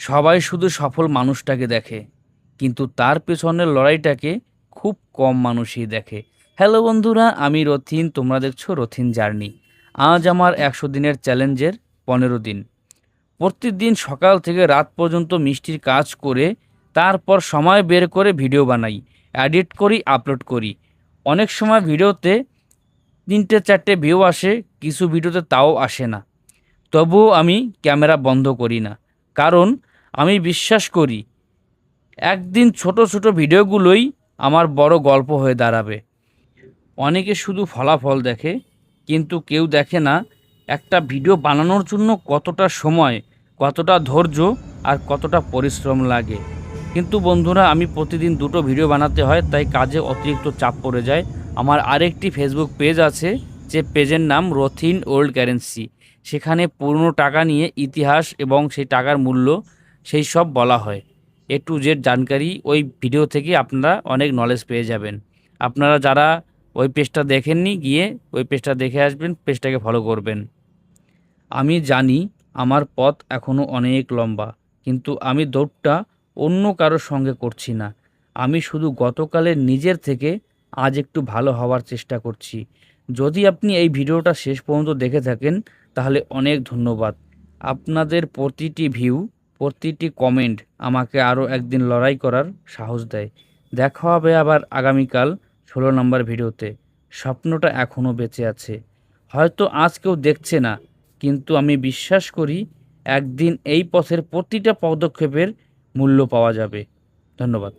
সবাই শুধু সফল মানুষটাকে দেখে, কিন্তু তার পেছনের লড়াইটাকে খুব কম মানুষই দেখে। হ্যালো বন্ধুরা, আমি রথিন, তোমরা দেখছো রথিন জার্নি। আজ আমার 100 দিনের চ্যালেঞ্জের 15 দিন। প্রতিদিন সকাল থেকে রাত পর্যন্ত মিষ্টির কাজ করে তারপর সময় বের করে ভিডিও বানাই, এডিট করি, আপলোড করি। অনেক সময় ভিডিওতে 3-4টে ভিউ আসে, কিছু ভিডিওতে তাও আসে না। তবুও আমি ক্যামেরা বন্ধ করি না, কারণ আমি বিশ্বাস করি একদিন ছোট ছোট ভিডিওগুলোই আমার বড় গল্প হয়ে দাঁড়াবে। অনেকে শুধু ফলাফল দেখে, কিন্তু কেউ দেখে না একটা ভিডিও বানানোর জন্য কতটা সময়, কতটা ধৈর্য আর কতটা পরিশ্রম লাগে। কিন্তু বন্ধুরা, আমি প্রতিদিন 2টো ভিডিও বানাতে হয়, তাই কাজে অতিরিক্ত চাপ পড়ে যায়। আমার আরেকটি ফেসবুক পেজ আছে, যে পেজের নাম রথিন ওল্ড কারেন্সি। সেখানে পুরনো টাকা নিয়ে ইতিহাস এবং সেই টাকার মূল্য সেই সব বলা হয়। A to Z জানকারি ওই ভিডিও থেকে আপনারা অনেক নলেজ পেয়ে যাবেন। আপনারা যারা ওই পেজটা দেখেননি, গিয়ে ওই পেজটা দেখে আসবেন, পেজটাকে ফলো করবেন। আমি জানি আমার পথ এখনও অনেক লম্বা, কিন্তু আমি দৌড়টা অন্য কারোর সঙ্গে করছি না। আমি শুধু গতকালের নিজের থেকে আজ একটু ভালো হওয়ার চেষ্টা করছি। যদি আপনি এই ভিডিওটা শেষ পর্যন্ত দেখে থাকেন, তাহলে অনেক ধন্যবাদ। আপনাদের প্রতিটি ভিউ, প্রতিটি কমেন্ট আমাকে আরও একদিন লড়াই করার সাহস দেয়। দেখা হবে আবার আগামীকাল 16 নম্বর ভিডিওতে। স্বপ্নটা এখনও বেঁচে আছে, হয়তো আজ কেউ দেখছে না, কিন্তু আমি বিশ্বাস করি একদিন এই পথের প্রতিটা পদক্ষেপের মূল্য পাওয়া যাবে। ধন্যবাদ।